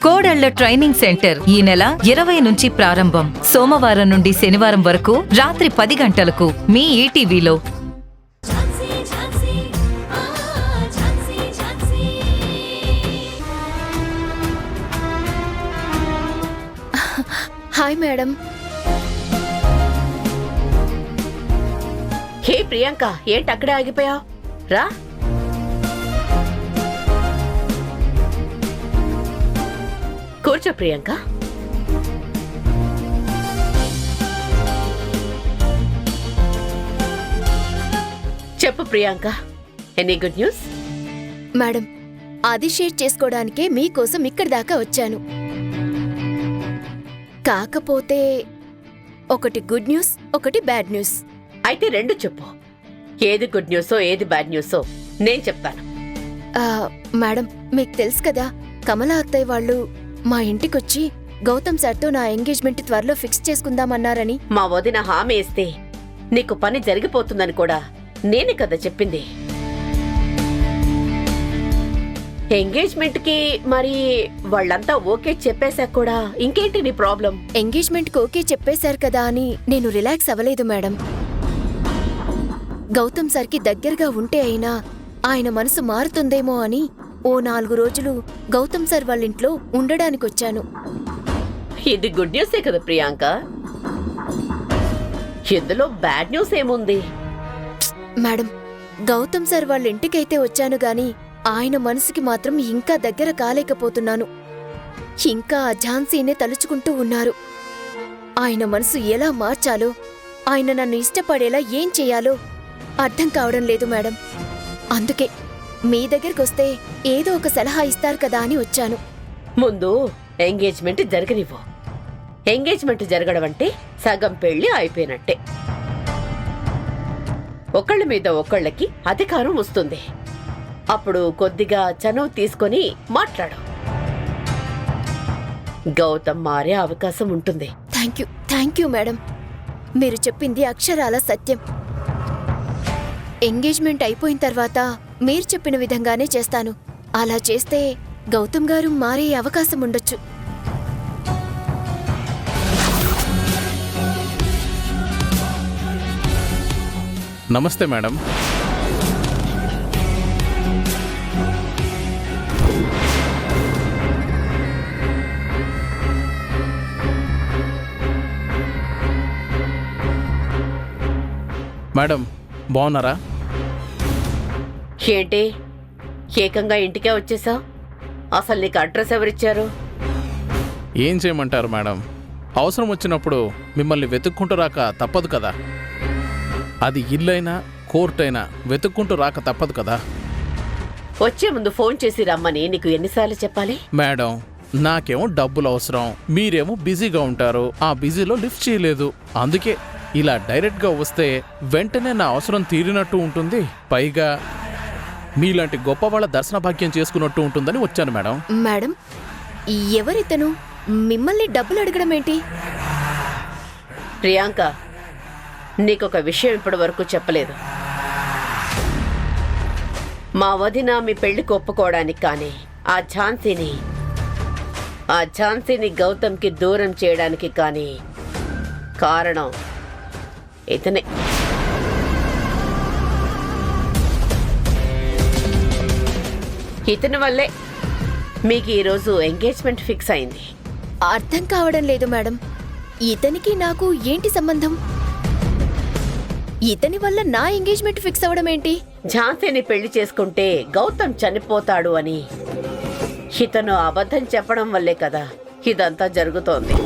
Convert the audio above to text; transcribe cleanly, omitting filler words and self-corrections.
కోడళ్ల training centre ఈ నెల 20 నుంచి ప్రారంభం. సోమవారం నుండి శనివారం వరకు రాత్రి 10 గంటలకు మీ ఈటీవీలో. Hi madam. హే ప్రియాంక, ఏంటి అక్కడే ఆగిపోయావు? రా. కూర్చో ప్రియాంక. చెప్పు Priyanka, any good news? Madam, అది షేర్ చేసుకోవడానికే మీకోసం ఇక్కడి దాకా వచ్చాను. కాకపోతే ఒకటి గుడ్ న్యూస్, ఒకటి బ్యాడ్ న్యూస్. అయితే రెండు చెప్పు. ఏది గుడ్ న్యూసో ఏది బ్యాడ్ న్యూసో నేను చెప్తాను. మేడం, మీకు తెలుసు కదా, కమలా అత్తయ్య వాళ్ళు మా ఇంటికొచ్చి గౌతమ్ సార్తో నా ఎంగేజ్మెంట్ త్వరలో ఫిక్స్ చేసుకుందామన్నారని. మా వదిన హామీ ఇస్తే నీకు పని జరిగిపోతుందని కూడా నేనే కదా చెప్పింది. ఎంగేజ్మెంట్ కి మరి వాళ్ళంతా ఓకే చెప్పేశాక కూడా ఇంకేంటి నీ ప్రాబ్లం? ఎంగేజ్మెంట్ కి ఓకే చెప్పేశారు కదా అని నేను రిలాక్స్ అవ్వలేదు మేడం. గౌతమ్ సార్కి దగ్గరగా ఉంటే అయినా ఆయన మనసు మారుతుందేమో అని ఓ 4 రోజులు గౌతమ్ సార్ వాళ్ళింట్లో ఉండడానికొచ్చాను. ఇది గుడ్ న్యూసే కదా ప్రియాంక. ఇందులో బ్యాడ్ న్యూస్ ఏముంది? మేడం, గౌతమ్ సార్ వాళ్ళ ఇంటికైతే వచ్చాను గాని ఆయన మనసుకి మాత్రం ఇంకా దగ్గర కాలేకపోతున్నాను. ఇంకా ఆ ఝాన్సీనే తలుచుకుంటూ ఉన్నారు. ఆయన మనసు ఎలా మార్చాలో, ఆయన నన్ను ఇష్టపడేలా ఏం చెయ్యాలో అర్థం కావడం లేదు మేడం. అందుకే మీ దగ్గరకొస్తే ఏదో ఒక సలహా ఇస్తారు కదా అని వచ్చాను. ముందు ఎంగేజ్మెంట్ జరగనివ్వు. ఎంగేజ్మెంట్ జరగడం అంటే సగం పెళ్లి అయిపోయినట్టే. ఒకళ్ళ మీద ఒకళ్ళకి అధికారం వస్తుంది. అప్పుడు కొద్దిగా చనువు తీసుకొని మాట్లాడు. గౌతమ్ మారే అవకాశం ఉంటుంది. Thank you madam. మీరు చెప్పింది అక్షరాల సత్యం. ఎంగేజ్మెంట్ అయిపోయిన తర్వాత మీరు చెప్పిన విధంగానే చేస్తాను. అలా చేస్తే గౌతమ్ గారు మారే అవకాశం ఉండొచ్చు. నమస్తే మేడం. మేడం, బాగున్నారా? ఏంటి ఏకంగా ఇంటికే వచ్చేసావు? అసలు నీకు అడ్రస్ ఎవరిచ్చారు? ఏం చేయమంటారు మేడం, అవసరం వచ్చినప్పుడు మిమ్మల్ని వెతుక్కుంటూ రాక తప్పదు కదా. అది ఇల్లైనా కోర్టైనా వెతుక్కుంటూ రాక తప్పదు కదా. వచ్చే ముందు ఫోన్ చేసి రమ్మని నీకు ఎన్నిసార్లు చెప్పాలి? మేడం, నాకేమో డబ్బులు అవసరం, మీరేమో బిజీగా ఉంటారు. ఆ బిజీలో లిఫ్ట్ చేయలేదు. అందుకే ఇలా డైరెక్ట్గా వస్తే వెంటనే నా అవసరం తీరినట్టు ఉంటుంది. పైగా మీలాంటి గొప్ప వాళ్ళ దర్శన భాగ్యం చేసుకున్నట్టు ఉంటుందని వచ్చాను మేడం. మేడం, ఎవరితను మిమ్మల్ని డబ్బులు అడగడం ఏంటి? ప్రియాంక, నీకొక విషయం ఇప్పటి వరకు చెప్పలేదు. మా వదిన మీ పెళ్లికి ఒప్పుకోవడానికి కానీ ఆ ఝాన్సీని గౌతమ్కి దూరం చేయడానికి కానీ కారణం ఇతనే. ఇతని వల్లే మీకు ఈరోజు ఎంగేజ్మెంట్ ఫిక్స్ అయింది. అర్థం కావడం లేదు మేడం. ఇతనికి నాకు ఏంటి సంబంధం? ఇతని వల్ల నా ఎంగేజ్మెంట్ ఫిక్స్ అవ్వడం ఏంటి? ఝాన్సీని పెళ్లి చేసుకుంటే గౌతమ్ చనిపోతాడు అని ఇతను అబద్ధం చెప్పడం వల్లే కదా ఇదంతా జరుగుతోంది.